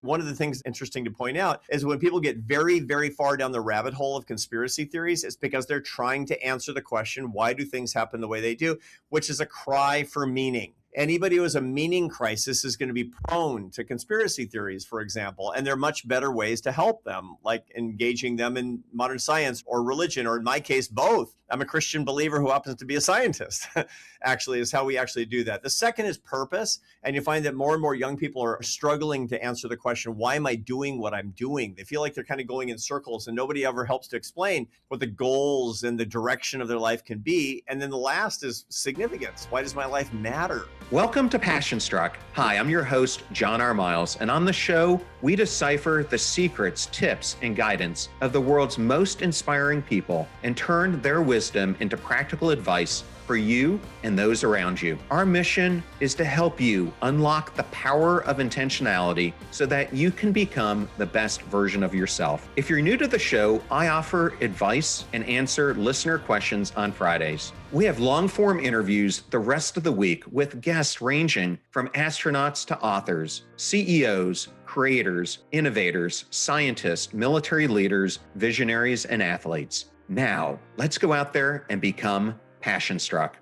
One of the things interesting to point out is when people get very, very far down the rabbit hole of conspiracy theories, it's because they're trying to answer the question, why do things happen the way they do, which is a cry for meaning. Anybody who has a meaning crisis is going to be prone to conspiracy theories, for example, and there are much better ways to help them, like engaging them in modern science or religion, or in my case, both. I'm a Christian believer who happens to be a scientist, actually, is how we actually do that. The second is purpose. And you find that more and more young people are struggling to answer the question, why am I doing what I'm doing? They feel like they're kind of going in circles and nobody ever helps to explain what the goals and the direction of their life can be. And then the last is significance. Why does my life matter? Welcome to Passion Struck. Hi, I'm your host, John R. Miles, and on the show, we decipher the secrets, tips, and guidance of the world's most inspiring people and turn their wisdom into practical advice for you and those around you. Our mission is to help you unlock the power of intentionality so that you can become the best version of yourself. If you're new to the show, I offer advice and answer listener questions on Fridays. We have long-form interviews the rest of the week with guests ranging from astronauts to authors, CEOs, creators, innovators, scientists, military leaders, visionaries, and athletes. Now, let's go out there and become Passion Struck.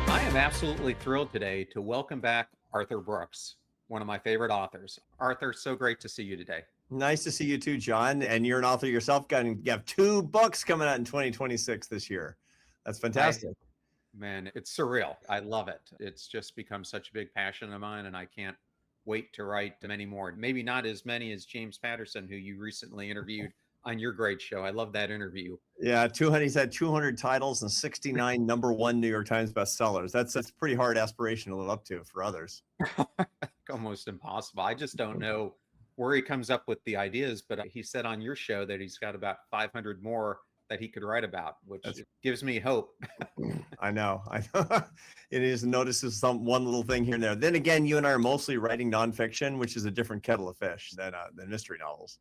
I am absolutely thrilled today to welcome back Arthur Brooks, one of my favorite authors. Arthur, so great to see you today. Nice to see you too, John. And you're an author yourself. You have 2 books coming out in 2026 this year. That's fantastic. Man, it's surreal. I love it. It's just become such a big passion of mine, and I can't wait to write many more. Maybe not as many as James Patterson, who you recently interviewed on your great show. I love that interview. Yeah, he's had 200 titles and 69 #1 New York Times bestsellers. That's a pretty hard aspiration to live up to for others. Almost impossible. I just don't know where he comes up with the ideas, but he said on your show that he's got about 500 more that he could write about, which gives me hope. I know. It is notices one little thing here and there. Then again, you and I are mostly writing nonfiction, which is a different kettle of fish than mystery novels.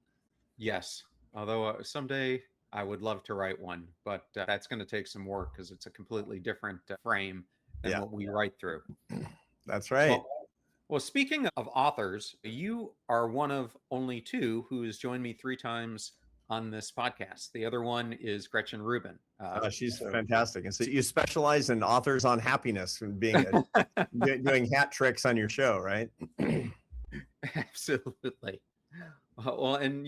Yes. Although someday I would love to write one, but that's going to take some work because it's a completely different frame than what we write through. That's right. Well, speaking of authors, you are one of only 2 who has joined me 3 times on this podcast. The other one is Gretchen Rubin. She's fantastic. And so you specialize in authors on happiness and being doing hat tricks on your show, right? Absolutely. Well, and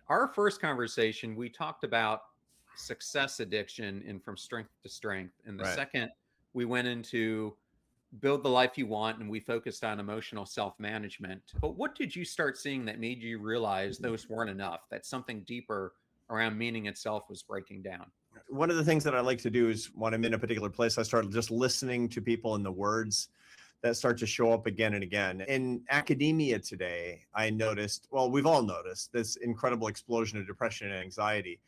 our first conversation, we talked about success addiction and from strength to strength. And the second, we went into build the life you want, and we focused on emotional self-management. But what did you start seeing that made you realize those weren't enough, that something deeper around meaning itself was breaking down? One of the things that I like to do is when I'm in a particular place, I start just listening to people and the words that start to show up again and again. In academia today, I noticed, well, we've all noticed this incredible explosion of depression and anxiety.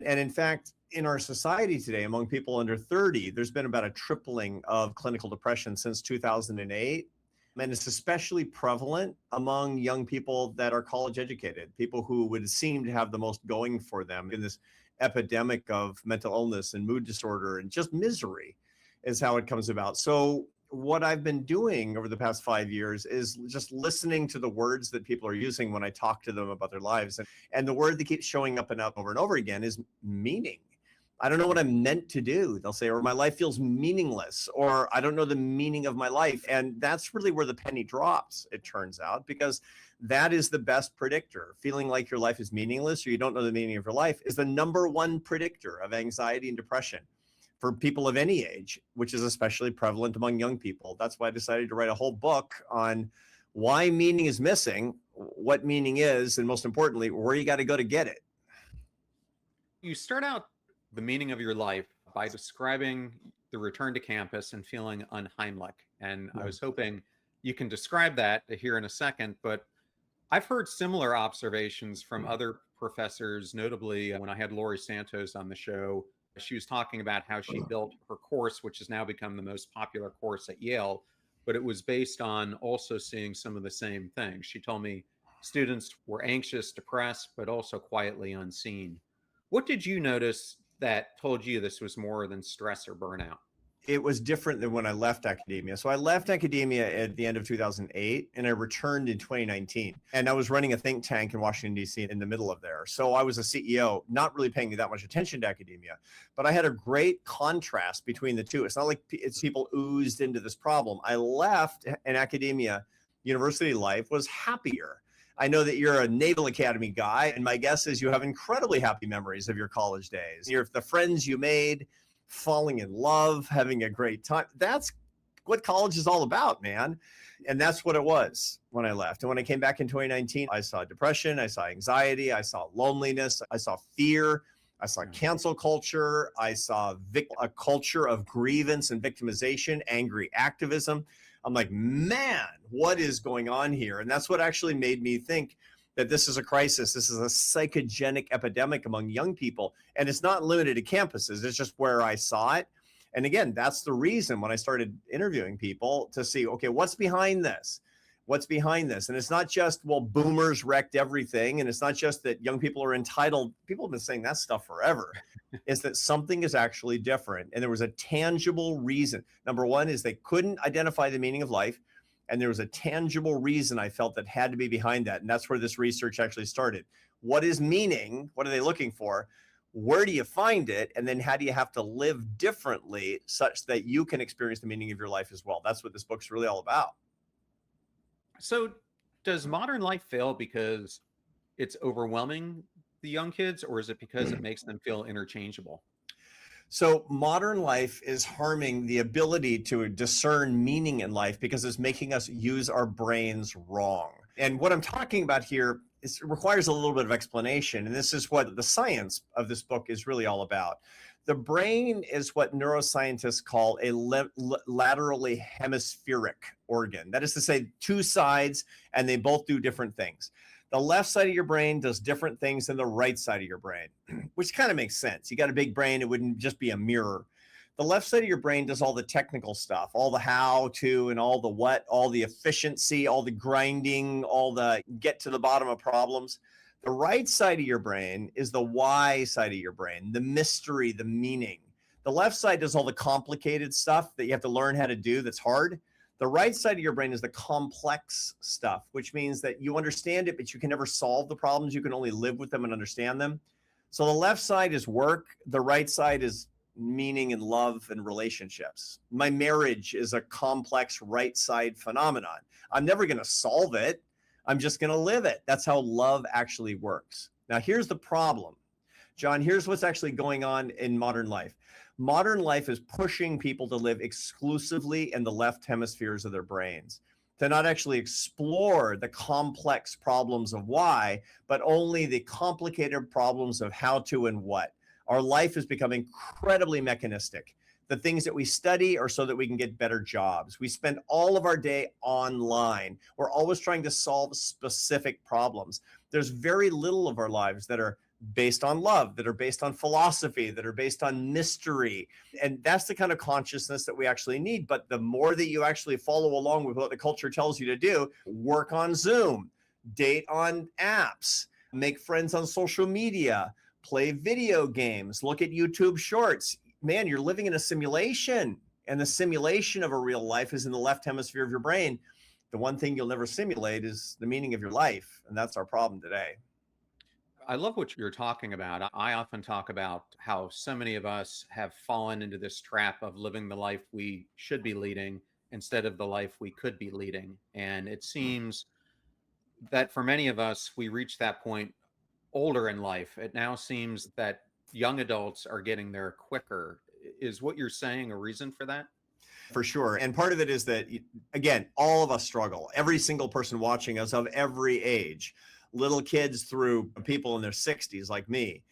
And in fact, in our society today, among people under 30, there's been about a tripling of clinical depression since 2008. And it's especially prevalent among young people that are college educated, people who would seem to have the most going for them in this epidemic of mental illness and mood disorder and just misery is how it comes about. So what I've been doing over the past 5 years is just listening to the words that people are using when I talk to them about their lives. And the word that keeps showing up and up over and over again is meaning. I don't know what I'm meant to do, they'll say, or my life feels meaningless, or I don't know the meaning of my life. And that's really where the penny drops, it turns out, because that is the best predictor. Feeling like your life is meaningless or you don't know the meaning of your life is the #1 predictor of anxiety and depression for people of any age, which is especially prevalent among young people. That's why I decided to write a whole book on why meaning is missing, what meaning is, and most importantly, where you got to go to get it. You start out the meaning of your life by describing the return to campus and feeling unheimlich. And I was hoping you can describe that here in a second, but I've heard similar observations from other professors, notably when I had Lori Santos on the show. She was talking about how she built her course, which has now become the most popular course at Yale, but it was based on also seeing some of the same things. She told me students were anxious, depressed, but also quietly unseen. What did you notice that told you this was more than stress or burnout? It was different than when I left academia. So I left academia at the end of 2008 and I returned in 2019. And I was running a think tank in Washington, D.C. in the middle of there. So I was a CEO, not really paying that much attention to academia, but I had a great contrast between the two. It's not like it's people oozed into this problem. I left in academia, university life was happier. I know that you're a Naval Academy guy, and my guess is you have incredibly happy memories of your college days. The friends you made, falling in love, having a great time. That's what college is all about, man. And that's what it was when I left. And when I came back in 2019, I saw depression, I saw anxiety, I saw loneliness, I saw fear, I saw cancel culture, I saw a culture of grievance and victimization, angry activism. I'm like, man, what is going on here? And that's what actually made me think that this is a crisis. This is a psychogenic epidemic among young people. And it's not limited to campuses. It's just where I saw it. And again, that's the reason when I started interviewing people to see, okay, what's behind this? What's behind this? And it's not just, well, boomers wrecked everything. And it's not just that young people are entitled. People have been saying that stuff forever. Is that something is actually different. And there was a tangible reason. Number one is they couldn't identify the meaning of life. And there was a tangible reason I felt that had to be behind that. And that's where this research actually started. What is meaning? What are they looking for? Where do you find it? And then how do you have to live differently such that you can experience the meaning of your life as well? That's what this book's really all about. So does modern life fail because it's overwhelming the young kids, or is it because it makes them feel interchangeable? So modern life is harming the ability to discern meaning in life because it's making us use our brains wrong. And what I'm talking about here requires a little bit of explanation. And this is what the science of this book is really all about. The brain is what neuroscientists call a laterally hemispheric organ. That is to say, two sides, and they both do different things. The left side of your brain does different things than the right side of your brain, which kind of makes sense. You got a big brain, it wouldn't just be a mirror. The left side of your brain does all the technical stuff, all the how to and all the what, all the efficiency, all the grinding, all the get to the bottom of problems. The right side of your brain is the why side of your brain, the mystery, the meaning. The left side does all the complicated stuff that you have to learn how to do that's hard. The right side of your brain is the complex stuff, which means that you understand it, but you can never solve the problems. You can only live with them and understand them. So the left side is work. The right side is meaning and love and relationships. My marriage is a complex right side phenomenon. I'm never going to solve it. I'm just going to live it. That's how love actually works. Now, here's the problem. John, here's what's actually going on in modern life. Modern life is pushing people to live exclusively in the left hemispheres of their brains, to not actually explore the complex problems of why, but only the complicated problems of how to and what. Our life has become incredibly mechanistic. The things that we study are so that we can get better jobs. We spend all of our day online. We're always trying to solve specific problems. There's very little of our lives that are based on love, that are based on philosophy, that are based on mystery. And that's the kind of consciousness that we actually need. But the more that you actually follow along with what the culture tells you to do, work on Zoom, date on apps, make friends on social media, play video games, look at YouTube shorts. Man, you're living in a simulation, and the simulation of a real life is in the left hemisphere of your brain. The one thing you'll never simulate is the meaning of your life. And that's our problem today. I love what you're talking about. I often talk about how so many of us have fallen into this trap of living the life we should be leading instead of the life we could be leading. And it seems that for many of us, we reach that point older in life. It now seems that young adults are getting there quicker. Is what you're saying a reason for that? For sure. And part of it is that, again, all of us struggle. Every single person watching us of every age, little kids through people in their 60s like me,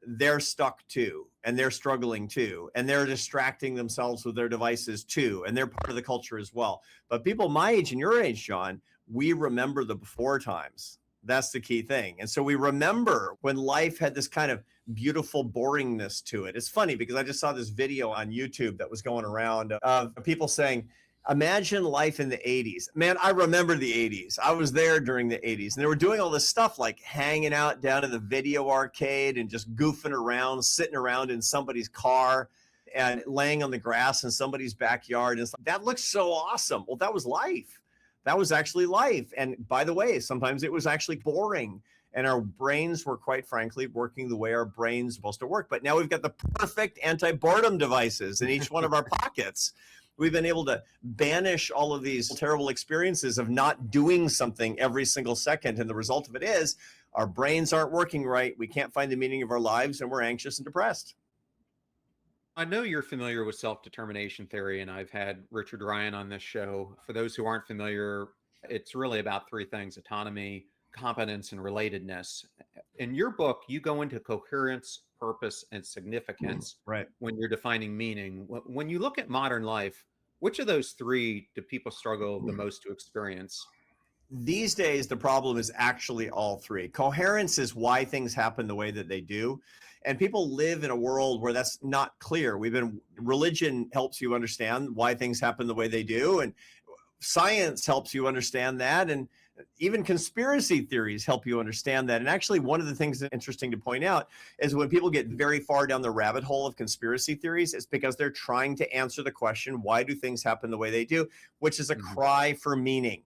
they're stuck too, and they're struggling too, and they're distracting themselves with their devices too, and they're part of the culture as well. But people my age and your age, John, we remember the before times. That's the key thing. And so we remember when life had this kind of beautiful boringness to it. It's funny because I just saw this video on YouTube that was going around of people saying, imagine life in the 80s. Man, I remember the 80s. I was there during the 80s. And they were doing all this stuff like hanging out down in the video arcade and just goofing around, sitting around in somebody's car. and laying on the grass in somebody's backyard. And it's like, that looks so awesome. Well, that was life. That was actually life. And by the way, sometimes it was actually boring. And our brains were, quite frankly, working the way our brains are supposed to work. But now we've got the perfect anti-boredom devices in each one of our pockets. We've been able to banish all of these terrible experiences of not doing something every single second. And the result of it is our brains aren't working right. We can't find the meaning of our lives, and we're anxious and depressed. I know you're familiar with self-determination theory, and I've had Richard Ryan on this show. For those who aren't familiar, it's really about three things: autonomy, competence, and relatedness. In your book, you go into coherence, purpose, and significance Right. when you're defining meaning. When you look at modern life, which of those three do people struggle the most to experience? These days, the problem is actually all three. Coherence is why things happen the way that they do. And people live in a world where that's not clear. Religion helps you understand why things happen the way they do. And science helps you understand that. And even conspiracy theories help you understand that. And actually, one of the things that's interesting to point out is when people get very far down the rabbit hole of conspiracy theories, it's because they're trying to answer the question, why do things happen the way they do? Which is a cry for meaning.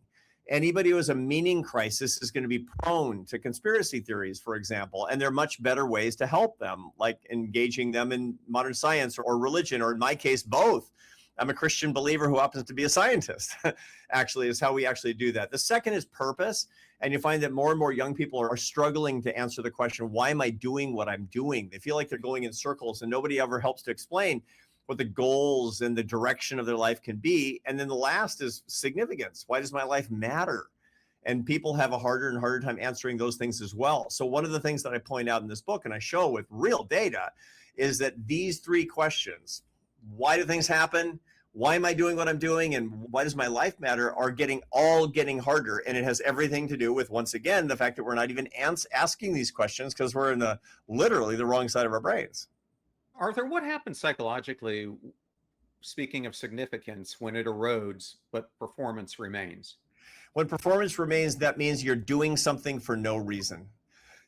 Anybody who has a meaning crisis is going to be prone to conspiracy theories, for example, and there are much better ways to help them, like engaging them in modern science or religion, or in my case, both. I'm a Christian believer who happens to be a scientist, actually, is how we actually do that. The second is purpose. And you find that more and more young people are struggling to answer the question, why am I doing what I'm doing? They feel like they're going in circles, and nobody ever helps to explain what the goals and the direction of their life can be. And then the last is significance. Why does my life matter? And people have a harder and harder time answering those things as well. So one of the things that I point out in this book, and I show with real data, is that these three questions, why do things happen? Why am I doing what I'm doing? And why does my life matter? Are getting harder. And it has everything to do with, once again, the fact that we're not even asking these questions because we're in literally the wrong side of our brains. Arthur, what happens psychologically, speaking of significance, when it erodes, but performance remains? When performance remains, that means you're doing something for no reason.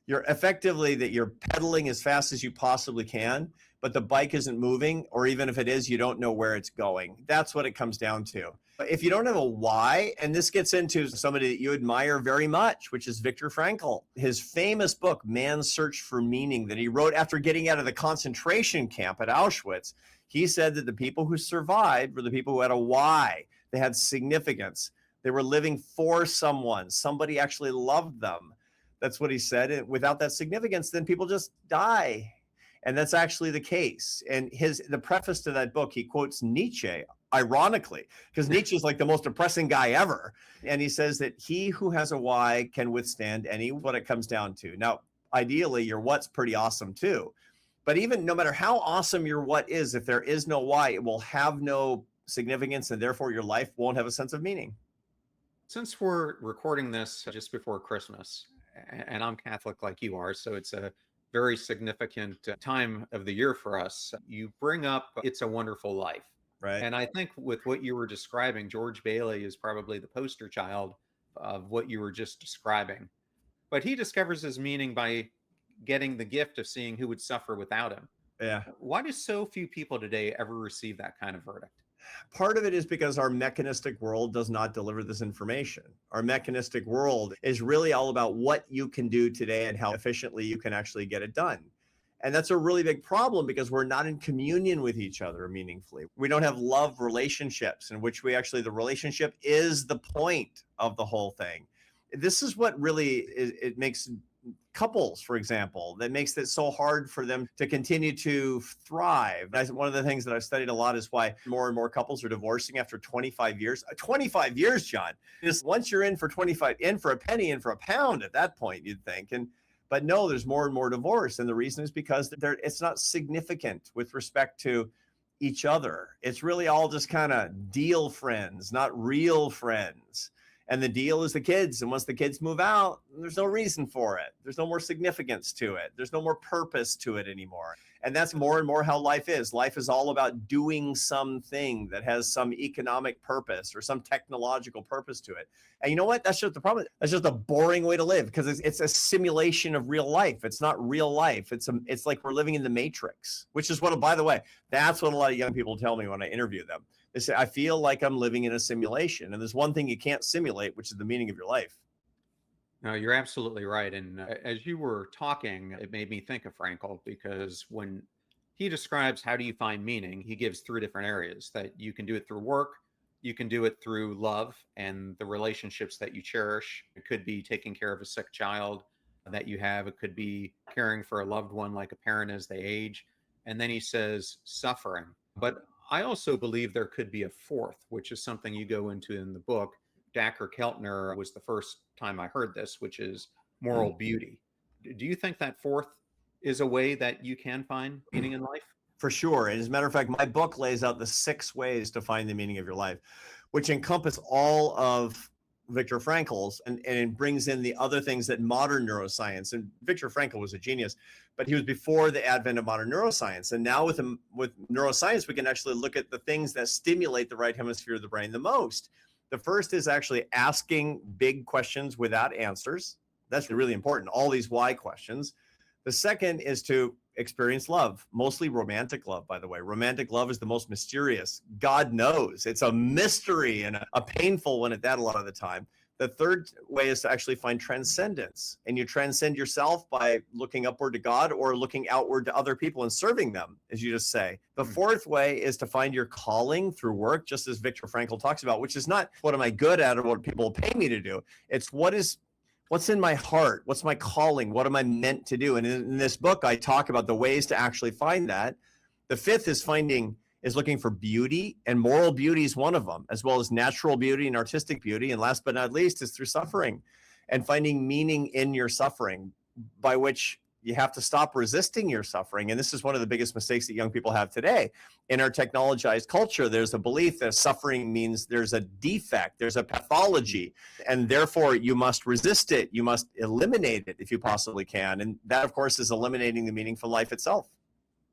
You're effectively that you're pedaling as fast as you possibly can, but the bike isn't moving, or even if it is, you don't know where it's going. That's what it comes down to. If you don't have a why, and this gets into somebody that you admire very much, which is Viktor Frankl, his famous book, Man's Search for Meaning, that he wrote after getting out of the concentration camp at Auschwitz. He said that the people who survived were the people who had a why. They had significance. They were living for someone. Somebody actually loved them. That's what he said. And without that significance, then people just die. And that's actually the case. And the preface to that book, he quotes Nietzsche, ironically, because Nietzsche is like the most depressing guy ever. And he says that he who has a why can withstand what it comes down to. Now, ideally, your what's pretty awesome too. But even no matter how awesome your what is, if there is no why, it will have no significance, and therefore your life won't have a sense of meaning. Since we're recording this just before Christmas, and I'm Catholic like you are, so it's a very significant time of the year for us, you bring up It's a Wonderful Life. Right. And I think with what you were describing, George Bailey is probably the poster child of what you were just describing. But he discovers his meaning by getting the gift of seeing who would suffer without him. Yeah. Why do so few people today ever receive that kind of verdict? Part of it is because our mechanistic world does not deliver this information. Our mechanistic world is really all about what you can do today and how efficiently you can actually get it done. And that's a really big problem because we're not in communion with each other meaningfully. We don't have love relationships in which the relationship is the point of the whole thing. This is what really it makes couples, for example, that makes it so hard for them to continue to thrive. One of the things that I've studied a lot is why more and more couples are divorcing after 25 years. 25 years, John. Just once you're in for 25, in for a penny, in for a pound at that point, you'd think. But no, there's more and more divorce. And the reason is because it's not significant with respect to each other. It's really all just kind of deal friends, not real friends. And the deal is the kids. And once the kids move out, there's no reason for it. There's no more significance to it. There's no more purpose to it anymore. And that's more and more how life is. Life is all about doing something that has some economic purpose or some technological purpose to it. And you know what? That's just the problem. That's just a boring way to live, because it's a simulation of real life. It's not real life. It's like we're living in the Matrix, which is what, by the way, that's what a lot of young people tell me when I interview them. They say, I feel like I'm living in a simulation. And there's one thing you can't simulate, which is the meaning of your life. No, you're absolutely right. And as you were talking, it made me think of Frankl, because when he describes how do you find meaning, he gives three different areas: that you can do it through work, you can do it through love and the relationships that you cherish. It could be taking care of a sick child that you have, it could be caring for a loved one like a parent as they age. And then he says suffering. But I also believe there could be a fourth, which is something you go into in the book. Dacher Keltner was the first time I heard this, which is moral beauty. Do you think that fourth is a way that you can find meaning in life? For sure. And as a matter of fact, my book lays out the 6 ways to find the meaning of your life, which encompass all of Viktor Frankl's, and it brings in the other things that modern neuroscience, and Viktor Frankl was a genius, but he was before the advent of modern neuroscience. And now with neuroscience, we can actually look at the things that stimulate the right hemisphere of the brain the most. The first is actually asking big questions without answers. That's really important. All these why questions. The second is to experience love, mostly romantic love, by the way. Romantic love is the most mysterious. God knows. It's a mystery, and a painful one at that a lot of the time. The third way is to actually find transcendence. And you transcend yourself by looking upward to God or looking outward to other people and serving them, as you just say. The fourth way is to find your calling through work, just as Viktor Frankl talks about, which is not what am I good at or what people pay me to do. It's what's in my heart? What's my calling? What am I meant to do? And in this book, I talk about the ways to actually find that. The fifth is looking for beauty, and moral beauty is one of them, as well as natural beauty and artistic beauty. And last but not least is through suffering and finding meaning in your suffering, by which you have to stop resisting your suffering. And this is one of the biggest mistakes that young people have today. In our technologized culture, there's a belief that suffering means there's a defect, there's a pathology, and therefore you must resist it. You must eliminate it if you possibly can. And that, of course, is eliminating the meaning from life itself.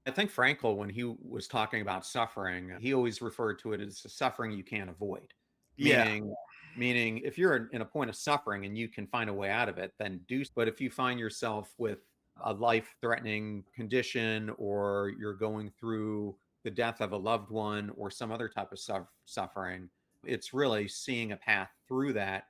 I think Frankl, when he was talking about suffering, he always referred to it as a suffering you can't avoid. Meaning if you're in a point of suffering and you can find a way out of it, then do. But if you find yourself with a life-threatening condition, or you're going through the death of a loved one or some other type of suffering, it's really seeing a path through that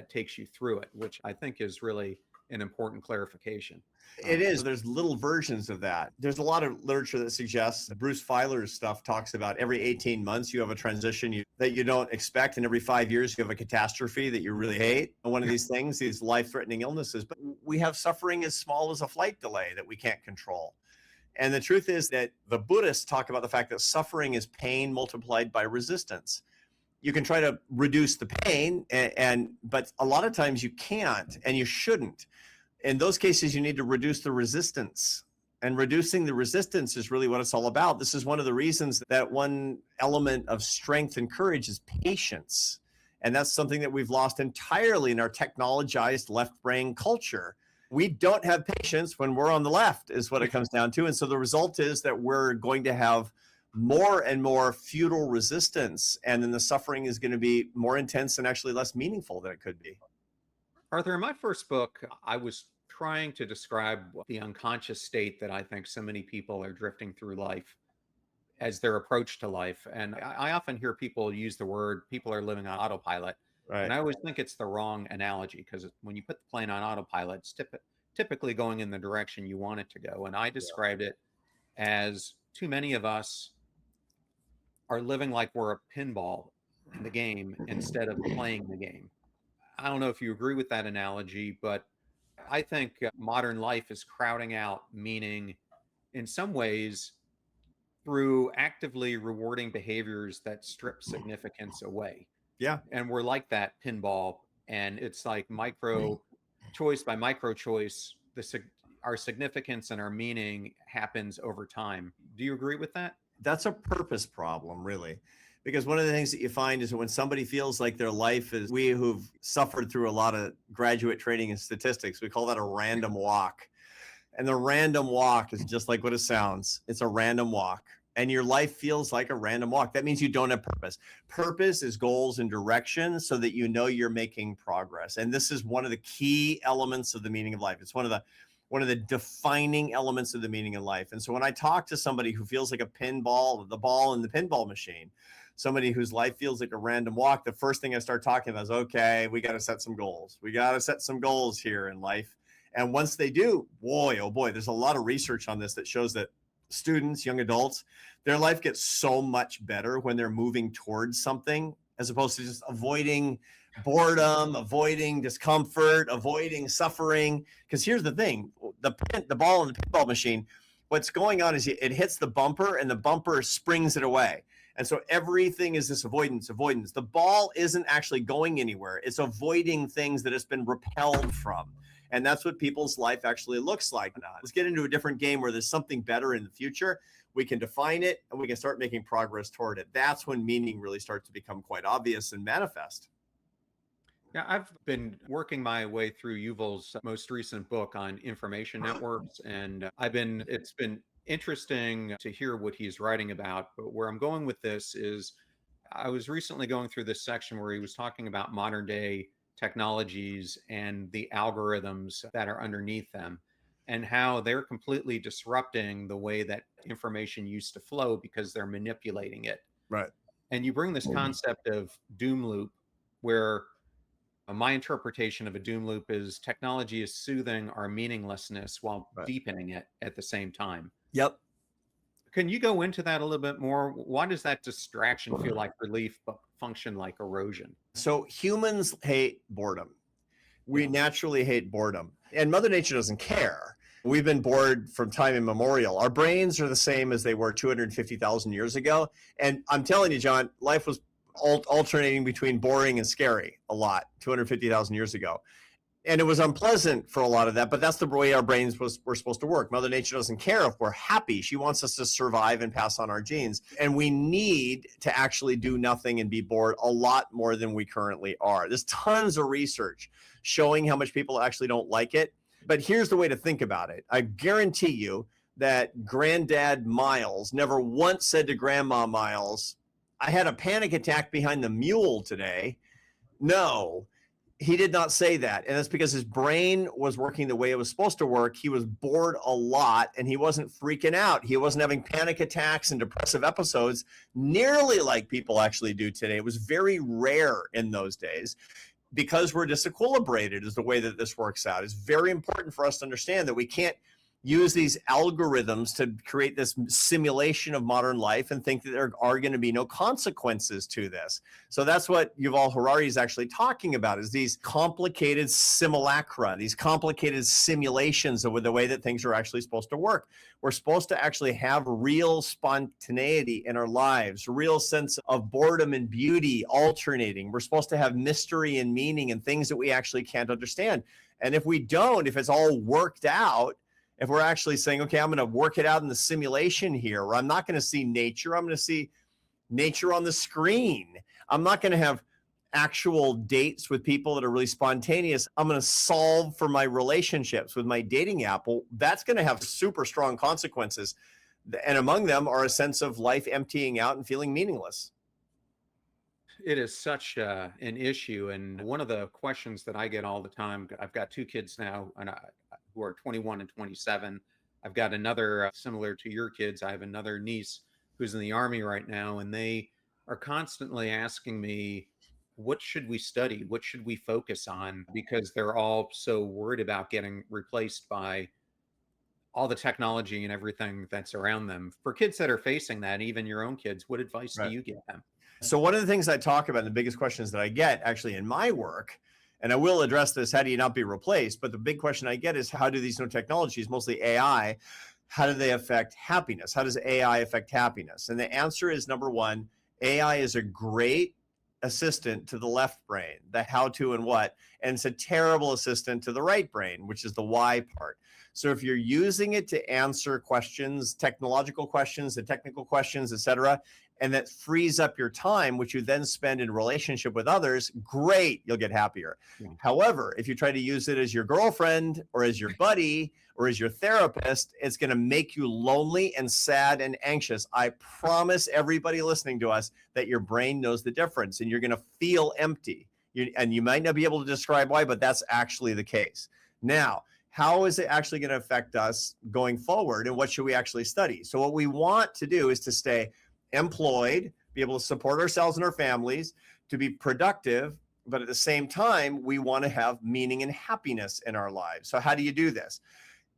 takes you through it, which I think is really an important clarification. It is. There's little versions of that. There's a lot of literature that suggests, Bruce Feiler's stuff talks about every 18 months you have a transition that you don't expect, and every 5 years you have a catastrophe that you really hate. One of these things, these life-threatening illnesses. But we have suffering as small as a flight delay that we can't control. And the truth is that the Buddhists talk about the fact that suffering is pain multiplied by resistance. You can try to reduce the pain, but a lot of times you can't, and you shouldn't. In those cases, you need to reduce the resistance. And reducing the resistance is really what it's all about. This is one of the reasons that one element of strength and courage is patience. And that's something that we've lost entirely in our technologized left brain culture. We don't have patience when we're on the left, is what it comes down to. And so the result is that we're going to have more and more futile resistance, and then the suffering is going to be more intense and actually less meaningful than it could be. Arthur, in my first book, I was trying to describe the unconscious state that I think so many people are drifting through life as their approach to life. And I often hear people use the word, people are living on autopilot. Right. And I always think it's the wrong analogy, because when you put the plane on autopilot, it's typically going in the direction you want it to go. And I described it as too many of us are living like we're a pinball in the game instead of playing the game. I don't know if you agree with that analogy, but I think modern life is crowding out meaning in some ways through actively rewarding behaviors that strip significance away. Yeah. And we're like that pinball, and it's like micro choice by micro choice, our significance and our meaning happens over time. Do you agree with that? That's a purpose problem, really. Because one of the things that you find is that when somebody feels like their life is, we who've suffered through a lot of graduate training in statistics, we call that a random walk. And the random walk is just like what it sounds. It's a random walk. And your life feels like a random walk. That means you don't have purpose. Purpose is goals and direction so that you know you're making progress. And this is one of the key elements of the meaning of life. It's one of the defining elements of the meaning of life. And so when I talk to somebody who feels like a pinball, the ball in the pinball machine, somebody whose life feels like a random walk, the first thing I start talking about is, okay, we got to set some goals. We got to set some goals here in life. And once they do, boy, oh boy, there's a lot of research on this that shows that students, young adults, their life gets so much better when they're moving towards something as opposed to just avoiding boredom, avoiding discomfort, avoiding suffering. Because here's the thing, the ball in the pinball machine, what's going on is it hits the bumper and the bumper springs it away. And so everything is this avoidance. The ball isn't actually going anywhere. It's avoiding things that it's been repelled from. And that's what people's life actually looks like. Now, let's get into a different game where there's something better in the future. We can define it and we can start making progress toward it. That's when meaning really starts to become quite obvious and manifest. Yeah, I've been working my way through Yuval's most recent book on information networks, and it's been interesting to hear what he's writing about. But where I'm going with this is I was recently going through this section where he was talking about modern day technologies and the algorithms that are underneath them and how they're completely disrupting the way that information used to flow because they're manipulating it. Right. And you bring this concept of doom loop, where my interpretation of a doom loop is technology is soothing our meaninglessness while deepening it at the same time. Yep. Can you go into that a little bit more? Why does that distraction feel like relief but function like erosion? So humans hate boredom. We naturally hate boredom. And Mother Nature doesn't care. We've been bored from time immemorial. Our brains are the same as they were 250,000 years ago. And I'm telling you, John, life was alternating between boring and scary a lot 250,000 years ago. And it was unpleasant for a lot of that, but that's the way our brains were supposed to work. Mother Nature doesn't care if we're happy. She wants us to survive and pass on our genes. And we need to actually do nothing and be bored a lot more than we currently are. There's tons of research showing how much people actually don't like it. But here's the way to think about it. I guarantee you that Granddad Miles never once said to Grandma Miles, I had a panic attack behind the mule today. No. He did not say that. And that's because his brain was working the way it was supposed to work. He was bored a lot and he wasn't freaking out. He wasn't having panic attacks and depressive episodes nearly like people actually do today. It was very rare in those days because we're disequilibrated is the way that this works out. It's very important for us to understand that we can't use these algorithms to create this simulation of modern life and think that there are going to be no consequences to this. So that's what Yuval Harari is actually talking about, is these complicated simulacra, these complicated simulations of the way that things are actually supposed to work. We're supposed to actually have real spontaneity in our lives, real sense of boredom and beauty alternating. We're supposed to have mystery and meaning and things that we actually can't understand. And if we don't, if it's all worked out, if we're actually saying, okay, I'm going to work it out in the simulation here, where I'm not going to see nature, I'm going to see nature on the screen. I'm not going to have actual dates with people that are really spontaneous. I'm going to solve for my relationships with my dating app. Well, that's going to have super strong consequences. And among them are a sense of life emptying out and feeling meaningless. It is such an issue. And one of the questions that I get all the time, I've got two kids now who are 21 and 27. I've got another similar to your kids. I have another niece who's in the Army right now, and they are constantly asking me, what should we study? What should we focus on? Because they're all so worried about getting replaced by all the technology and everything that's around them. For kids that are facing that, even your own kids, what advice do you give them? So one of the things I talk about, the biggest questions that I get actually in my work, and I will address this, how do you not be replaced? But the big question I get is, how do these new technologies, mostly AI, how do they affect happiness? How does AI affect happiness? And the answer is, number one, AI is a great assistant to the left brain, the how to and what, and it's a terrible assistant to the right brain, which is the why part. So if you're using it to answer questions, technological questions, the technical questions, et cetera, and that frees up your time, which you then spend in relationship with others, great, you'll get happier. Yeah. However, if you try to use it as your girlfriend or as your buddy or as your therapist, it's going to make you lonely and sad and anxious. I promise everybody listening to us that your brain knows the difference, and you're going to feel empty. And you might not be able to describe why, but that's actually the case. Now, how is it actually going to affect us going forward, and what should we actually study? So what we want to do is to stay employed, be able to support ourselves and our families, to be productive, but at the same time, we want to have meaning and happiness in our lives. So how do you do this?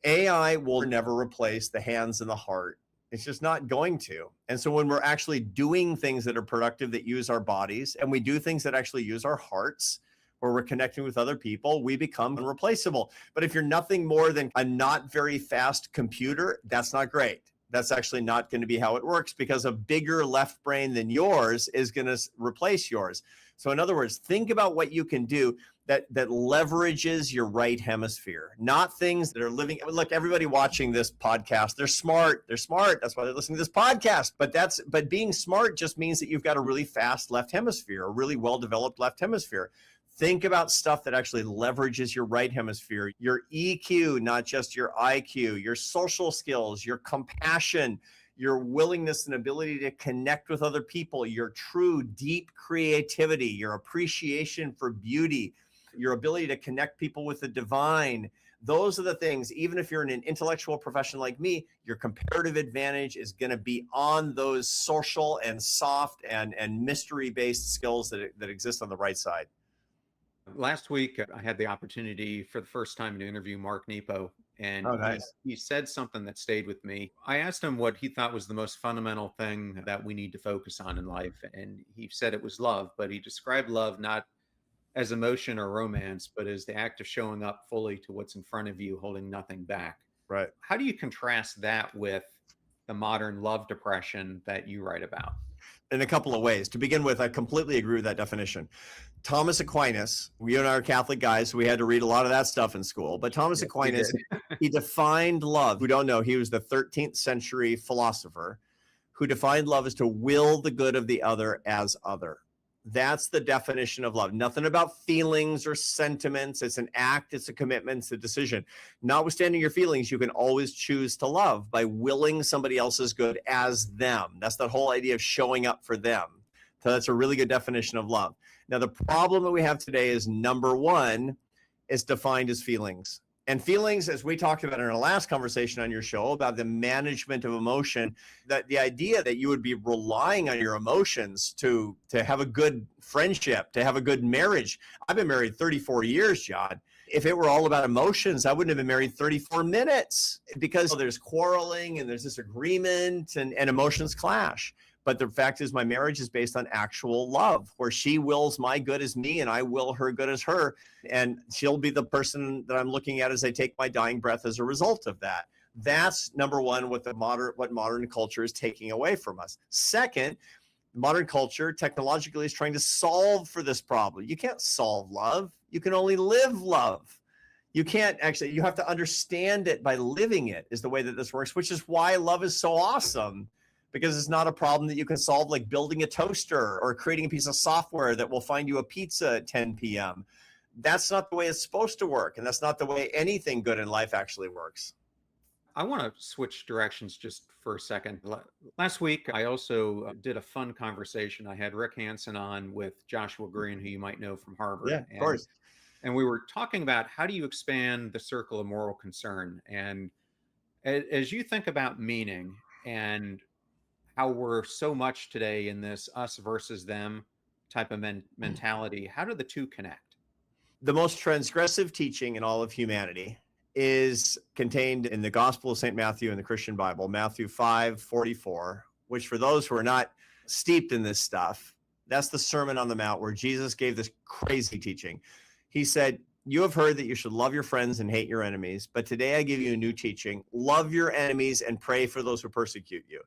AI will never replace the hands and the heart. It's just not going to. And so when we're actually doing things that are productive, that use our bodies, and we do things that actually use our hearts, where we're connecting with other people, we become irreplaceable. But if you're nothing more than a not very fast computer, that's not great. That's actually not going to be how it works, because a bigger left brain than yours is going to replace yours. So in other words, think about what you can do that leverages your right hemisphere, not things that are living. Look, everybody watching this podcast, they're smart. They're smart. That's why they're listening to this podcast. But being smart just means that you've got a really fast left hemisphere, a really well-developed left hemisphere. Think about stuff that actually leverages your right hemisphere, your EQ, not just your IQ, your social skills, your compassion, your willingness and ability to connect with other people, your true deep creativity, your appreciation for beauty, your ability to connect people with the divine. Those are the things. Even if you're in an intellectual profession like me, your comparative advantage is going to be on those social and soft and mystery-based skills that exist on the right side. Last week, I had the opportunity for the first time to interview Mark Nepo, and Nice. he said something that stayed with me. I asked him what he thought was the most fundamental thing that we need to focus on in life, and he said it was love, but he described love not as emotion or romance, but as the act of showing up fully to what's in front of you, holding nothing back. Right. How do you contrast that with the modern love depression that you write about? In a couple of ways. To begin with, I completely agree with that definition. Thomas Aquinas, you and I are Catholic guys, so we had to read a lot of that stuff in school. But Thomas Aquinas, he defined love. Who don't know, he was the 13th century philosopher who defined love as to will the good of the other as other. That's the definition of love. Nothing about feelings or sentiments. It's an act, it's a commitment, it's a decision. Notwithstanding your feelings, you can always choose to love by willing somebody else's good as them. That's the whole idea of showing up for them. So that's a really good definition of love. Now, the problem that we have today is, number one, is defined as feelings. And feelings, as we talked about in our last conversation on your show about the management of emotion, that the idea that you would be relying on your emotions to have a good friendship, to have a good marriage. I've been married 34 years, John. If it were all about emotions, I wouldn't have been married 34 minutes, because there's quarreling and there's disagreement and emotions clash. But the fact is, my marriage is based on actual love, where she wills my good as me and I will her good as her. And she'll be the person that I'm looking at as I take my dying breath as a result of that. That's number one, what modern culture is taking away from us. Second, modern culture technologically is trying to solve for this problem. You can't solve love. You can only live love. You can't actually, you have to understand it by living it, is the way that this works, which is why love is so awesome. Because it's not a problem that you can solve like building a toaster or creating a piece of software that will find you a pizza at 10 p.m. That's not the way it's supposed to work. And that's not the way anything good in life actually works. I want to switch directions just for a second. Last week, I also did a fun conversation. I had Rick Hansen on with Joshua Green, who you might know from Harvard. Yeah, of course. And we were talking about how do you expand the circle of moral concern? And as you think about meaning and how we're so much today in this us versus them type of mentality, how do the two connect? The most transgressive teaching in all of humanity is contained in the Gospel of St. Matthew in the Christian Bible, Matthew 5:44, which for those who are not steeped in this stuff, that's the Sermon on the Mount where Jesus gave this crazy teaching. He said, "You have heard that you should love your friends and hate your enemies, but today I give you a new teaching. Love your enemies and pray for those who persecute you."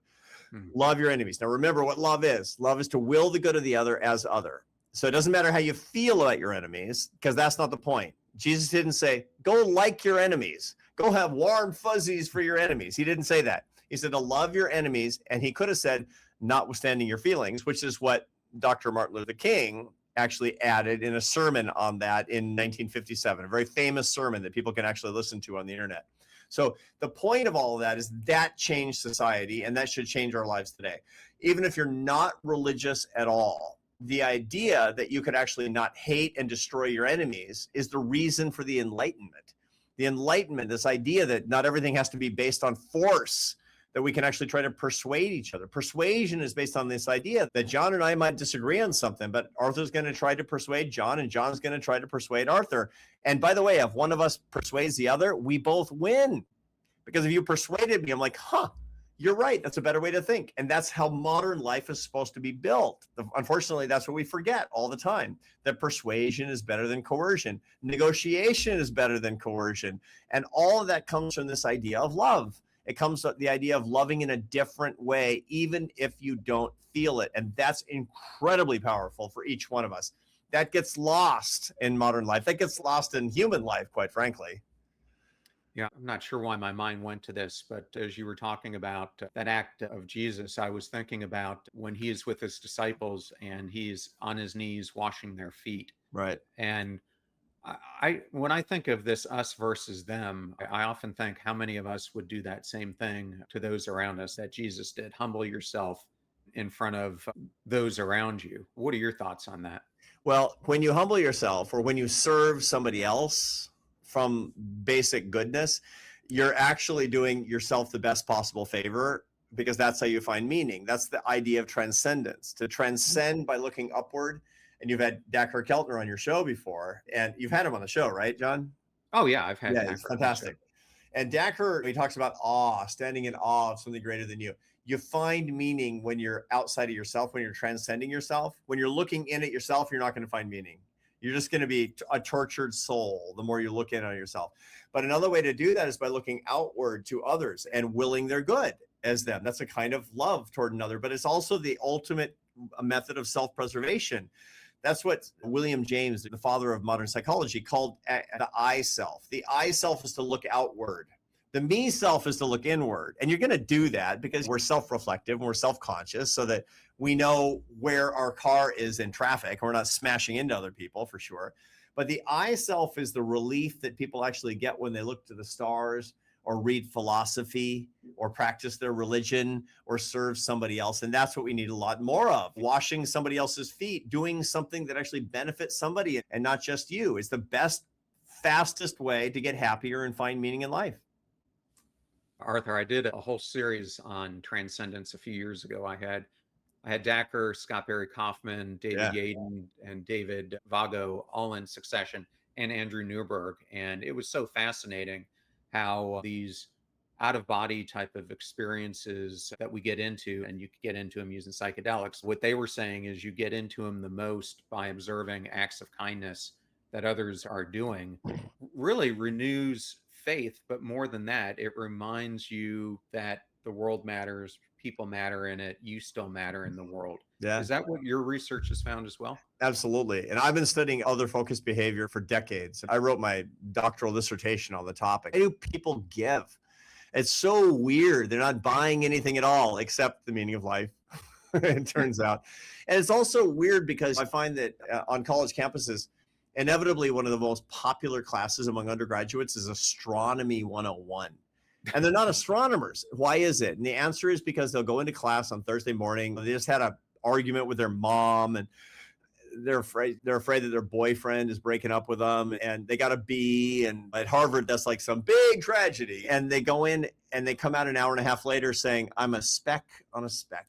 Love your enemies. Now, remember what love is. Love is to will the good of the other as other. So it doesn't matter how you feel about your enemies, because that's not the point. Jesus didn't say, go like your enemies. Go have warm fuzzies for your enemies. He didn't say that. He said to love your enemies. And he could have said, notwithstanding your feelings, which is what Dr. Martin Luther King actually added in a sermon on that in 1957, a very famous sermon that people can actually listen to on the internet. So the point of all of that is that changed society, and that should change our lives today. Even if you're not religious at all, the idea that you could actually not hate and destroy your enemies is the reason for the Enlightenment. The Enlightenment, this idea that not everything has to be based on force, that we can actually try to persuade each other. Persuasion is based on this idea that John and I might disagree on something, but Arthur's going to try to persuade John, and John's going to try to persuade Arthur. And by the way, if one of us persuades the other, we both win. Because if you persuaded me, I'm like, you're right. That's a better way to think. And that's how modern life is supposed to be built. Unfortunately, that's what we forget all the time, that persuasion is better than coercion. Negotiation is better than coercion. And all of that comes from this idea of love. It comes from the idea of loving in a different way, even if you don't feel it. And that's incredibly powerful for each one of us. That gets lost in modern life. That gets lost in human life, quite frankly. Yeah, I'm not sure why my mind went to this, but as you were talking about that act of Jesus, I was thinking about when he is with his disciples and he's on his knees washing their feet. Right. And when I think of this us versus them, I often think how many of us would do that same thing to those around us that Jesus did. Humble yourself in front of those around you. What are your thoughts on that? Well, when you humble yourself or when you serve somebody else from basic goodness, you're actually doing yourself the best possible favor, because that's how you find meaning. That's the idea of transcendence, to transcend by looking upward. And you've had Dacher Keltner on your show before, and you've had him on the show, right, John? Oh, yeah, I've had He's fantastic. And Dacher, he talks about awe, standing in awe of something greater than you. You find meaning when you're outside of yourself, when you're transcending yourself. When you're looking in at yourself, you're not going to find meaning. You're just going to be a tortured soul the more you look in on yourself. But another way to do that is by looking outward to others and willing their good as them. That's a kind of love toward another, but it's also the ultimate method of self-preservation. That's what William James, the father of modern psychology, called the I self. The I self is to look outward. The me self is to look inward. And you're going to do that because we're self-reflective and we're self-conscious, so that we know where our car is in traffic and we're not smashing into other people, for sure. But the I self is the relief that people actually get when they look to the stars or read philosophy or practice their religion or serve somebody else. And that's what we need a lot more of. Washing somebody else's feet, doing something that actually benefits somebody and not just you, is the best, fastest way to get happier and find meaning in life. Arthur, I did a whole series on Transcendence a few years ago. I had Dacher, Scott Barry Kaufman, David Yaden, and David Vago all in succession, and Andrew Newberg. And it was so fascinating how these out-of-body type of experiences that we get into, and you could get into them using psychedelics, what they were saying is you get into them the most by observing acts of kindness that others are doing. Really renews faith, but more than that, it reminds you that the world matters, people matter in it, you still matter in the world. Yeah. Is that what your research has found as well? Absolutely. And I've been studying other focused behavior for decades. I wrote my doctoral dissertation on the topic. Why do people give? It's so weird. They're not buying anything at all except the meaning of life, it turns out. And it's also weird because I find that on college campuses, inevitably one of the most popular classes among undergraduates is Astronomy 101. And they're not astronomers. Why is it? And the answer is because they'll go into class on Thursday morning. They just had an argument with their mom, and they're afraid that their boyfriend is breaking up with them, and they got a B. And at Harvard, that's like some big tragedy. And they go in and they come out an hour and a half later saying, I'm a speck on a speck.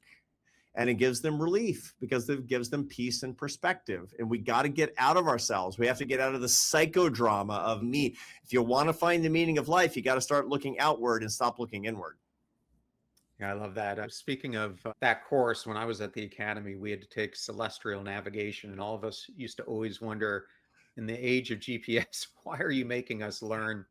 And it gives them relief because it gives them peace and perspective. And we got to get out of ourselves. We have to get out of the psychodrama of me. If you want to find the meaning of life, you got to start looking outward and stop looking inward. Yeah, I love that. Speaking of that course, when I was at the academy, we had to take celestial navigation, and all of us used to always wonder, in the age of GPS, why are you making us learn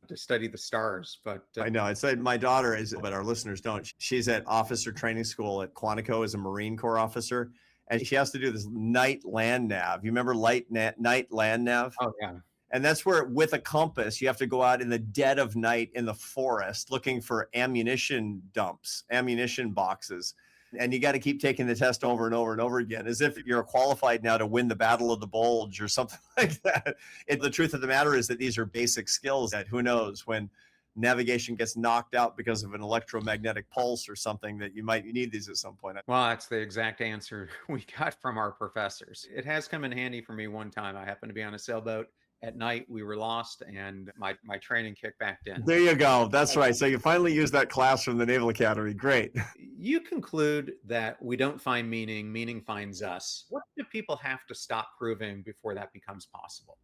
to study the stars? But I know. I said my daughter is, but our listeners don't. She's at officer training school at Quantico as a Marine Corps officer, and she has to do this night land nav. You remember night land nav? Oh, yeah. And that's where, with a compass, you have to go out in the dead of night in the forest looking for ammunition dumps, ammunition boxes. And you got to keep taking the test over and over and over again, as if you're qualified now to win the Battle of the Bulge or something like that. The truth of the matter is that these are basic skills that who knows when navigation gets knocked out because of an electromagnetic pulse or something, that you might need these at some point. Well, that's the exact answer we got from our professors. It has come in handy for me one time. I happened to be on a sailboat at night. We were lost and my training kicked back in. There you go. That's right. So you finally used that class from the Naval Academy. Great. You conclude that we don't find meaning, meaning finds us. What do people have to stop proving before that becomes possible?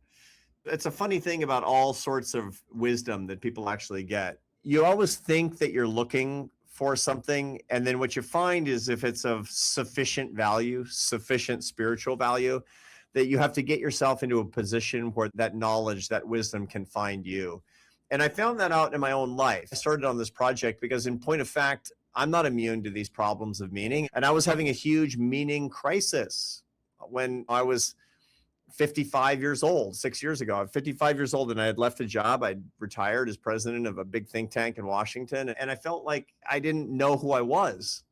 It's a funny thing about all sorts of wisdom that people actually get. You always think that you're looking for something, and then what you find is if it's of sufficient value, sufficient spiritual value, that you have to get yourself into a position where that knowledge, that wisdom can find you. And I found that out in my own life. I started on this project because, in point of fact, I'm not immune to these problems of meaning. And I was having a huge meaning crisis when I was 55 years old, 6 years ago. I'm 55 years old and I had left a job. I'd retired as president of a big think tank in Washington. And I felt like I didn't know who I was,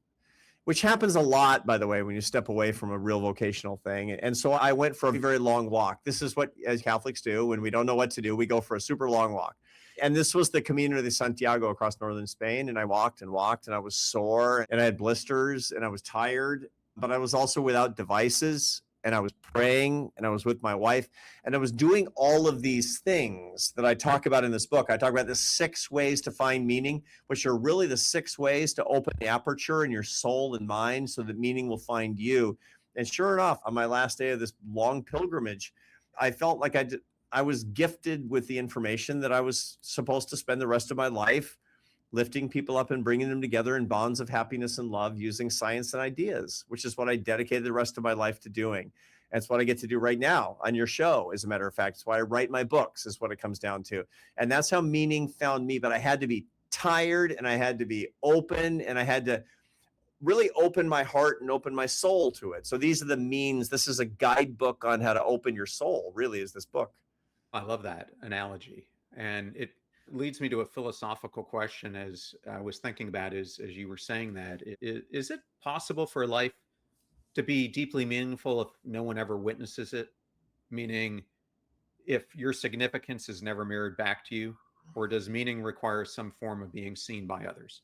which happens a lot, by the way, when you step away from a real vocational thing. And so I went for a very long walk. This is what, as Catholics do, when we don't know what to do, we go for a super long walk. And this was the Camino de Santiago across northern Spain. And I walked and walked and I was sore and I had blisters and I was tired, but I was also without devices. And I was praying and I was with my wife and I was doing all of these things that I talk about in this book. I talk about the 6 ways to find meaning, which are really the 6 ways to open the aperture in your soul and mind so that meaning will find you. And sure enough, on my last day of this long pilgrimage, I felt like I was gifted with the information that I was supposed to spend the rest of my life lifting people up and bringing them together in bonds of happiness and love using science and ideas, which is what I dedicated the rest of my life to doing. And it's what I get to do right now on your show, as a matter of fact. It's why I write my books, is what it comes down to. And that's how meaning found me. But I had to be tired and I had to be open and I had to really open my heart and open my soul to it. So these are the means. This is a guidebook on how to open your soul, really, is this book. I love that analogy. And it leads me to a philosophical question as I was thinking about as you were saying that. Is it possible for life to be deeply meaningful if no one ever witnesses it? Meaning, if your significance is never mirrored back to you, or does meaning require some form of being seen by others?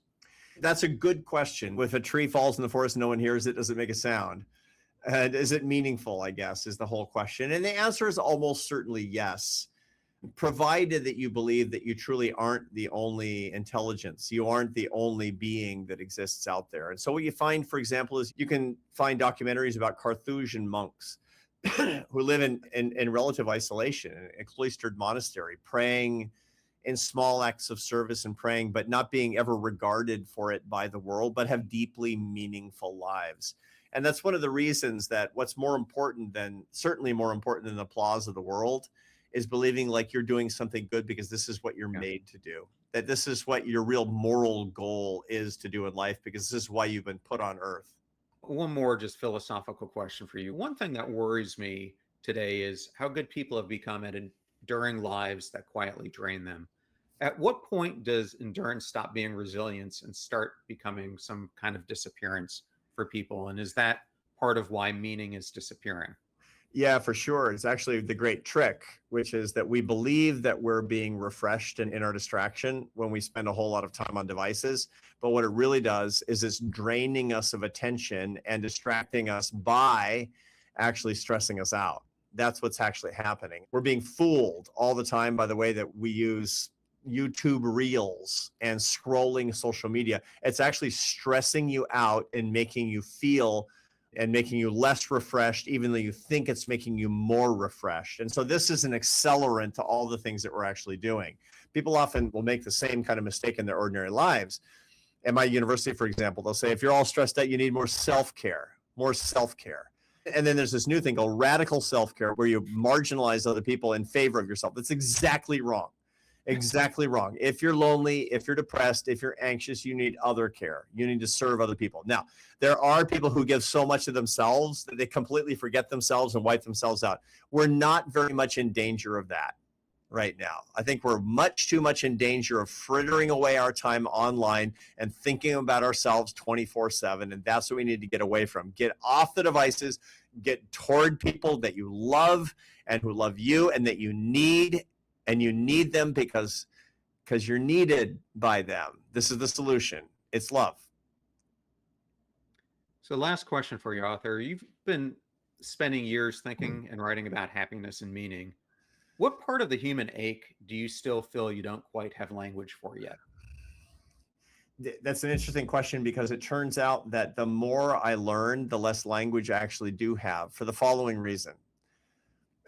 That's a good question. If a tree falls in the forest and no one hears it, does it make a sound? And is it meaningful, I guess, is the whole question. And the answer is almost certainly yes, provided that you believe that you truly aren't the only intelligence. You aren't the only being that exists out there. And so what you find, for example, is you can find documentaries about Carthusian monks who live in relative isolation in a cloistered monastery, praying in small acts of service and praying, but not being ever regarded for it by the world, but have deeply meaningful lives. And that's one of the reasons that what's certainly more important than the applause of the world is believing like you're doing something good because this is what you're made to do, that this is what your real moral goal is to do in life, because this is why you've been put on earth. One more just philosophical question for you. One thing that worries me today is how good people have become at enduring lives that quietly drain them. At what point does endurance stop being resilience and start becoming some kind of disappearance for people? And is that part of why meaning is disappearing? Yeah, for sure. It's actually the great trick, which is that we believe that we're being refreshed in our distraction when we spend a whole lot of time on devices. But what it really does is it's draining us of attention and distracting us by actually stressing us out. That's what's actually happening. We're being fooled all the time by the way that we use YouTube reels and scrolling social media. It's actually stressing you out and making you feel and making you less refreshed, even though you think it's making you more refreshed. And so this is an accelerant to all the things that we're actually doing. People often will make the same kind of mistake in their ordinary lives. At my university, for example, they'll say, if you're all stressed out, you need more self-care, more self-care. And then there's this new thing called radical self-care, where you marginalize other people in favor of yourself. That's exactly wrong. Exactly wrong. If you're lonely, if you're depressed, if you're anxious, you need other care. You need to serve other people. Now, there are people who give so much of themselves that they completely forget themselves and wipe themselves out. We're not very much in danger of that. right now. I think we're much too much in danger of frittering away our time online and thinking about ourselves 24/7. And that's what we need to get away from. Get off the devices, get toward people that you love and who love you and that you need, and you need them because you're needed by them. This is the solution. It's love. So, last question for you, Arthur. You've been spending years thinking and writing about happiness and meaning. What part of the human ache do you still feel you don't quite have language for yet? That's an interesting question, because it turns out that the more I learn, the less language I actually do have, for the following reason.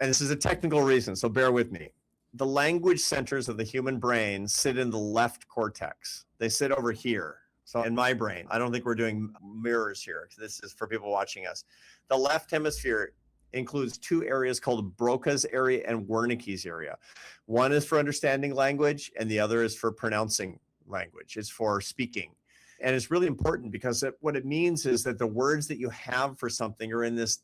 And this is a technical reason, so bear with me. The language centers of the human brain sit in the left cortex. They sit over here. So in my brain, I don't think we're doing mirrors here. This is for people watching us. The left hemisphere includes two areas called Broca's area and Wernicke's area. One is for understanding language, and the other is for pronouncing language. It's for speaking. And it's really important, because what it means is that the words that you have for something are in this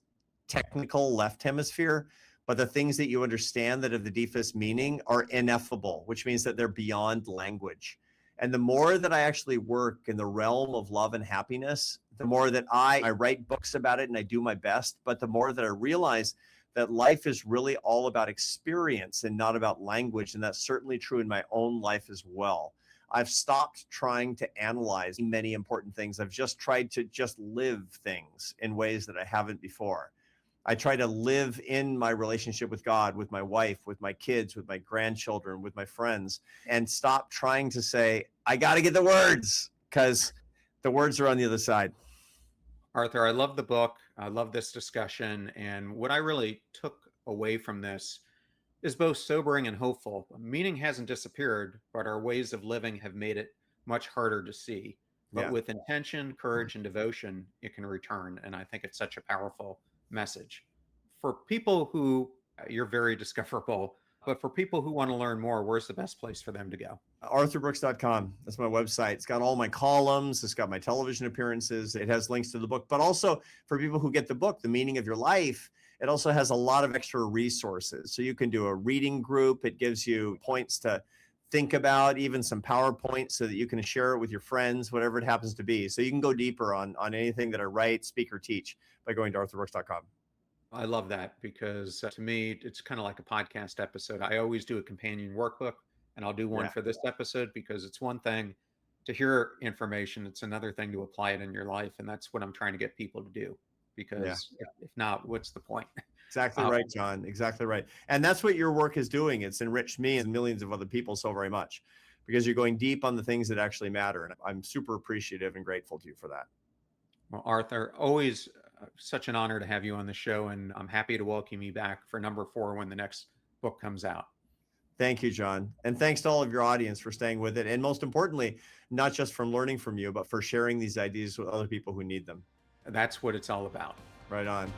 technical left hemisphere, but the things that you understand that have the deepest meaning are ineffable, which means that they're beyond language. And the more that I actually work in the realm of love and happiness, the more that I write books about it and I do my best, but the more that I realize that life is really all about experience and not about language. And that's certainly true in my own life as well. I've stopped trying to analyze many important things. I've just tried to just live things in ways that I haven't before. I try to live in my relationship with God, with my wife, with my kids, with my grandchildren, with my friends, and stop trying to say, I got to get the words, because the words are on the other side. Arthur, I love the book. I love this discussion. And what I really took away from this is both sobering and hopeful. Meaning hasn't disappeared, but our ways of living have made it much harder to see. But with intention, courage, and devotion, it can return. And I think it's such a powerful message. For people who, you're very discoverable, but for people who want to learn more, where's the best place for them to go? arthurbrooks.com. That's my website. It's got all my columns. It's got my television appearances. It has links to the book, but also for people who get the book, The Meaning of Your Life, it also has a lot of extra resources. So you can do a reading group. It gives you points to think about, even some PowerPoints, so that you can share it with your friends, whatever it happens to be. So you can go deeper on anything that I write, speak, or teach by going to arthurbrooks.com. I love that, because to me, it's kind of like a podcast episode. I always do a companion workbook, and I'll do one for this episode, because it's one thing to hear information. It's another thing to apply it in your life. And that's what I'm trying to get people to do, because if not, what's the point? Exactly right, John. Exactly right. And that's what your work is doing. It's enriched me and millions of other people so very much, because you're going deep on the things that actually matter. And I'm super appreciative and grateful to you for that. Well, Arthur, always such an honor to have you on the show. And I'm happy to welcome you back for number 4 when the next book comes out. Thank you, John. And thanks to all of your audience for staying with it. And most importantly, not just from learning from you, but for sharing these ideas with other people who need them. That's what it's all about. Right on.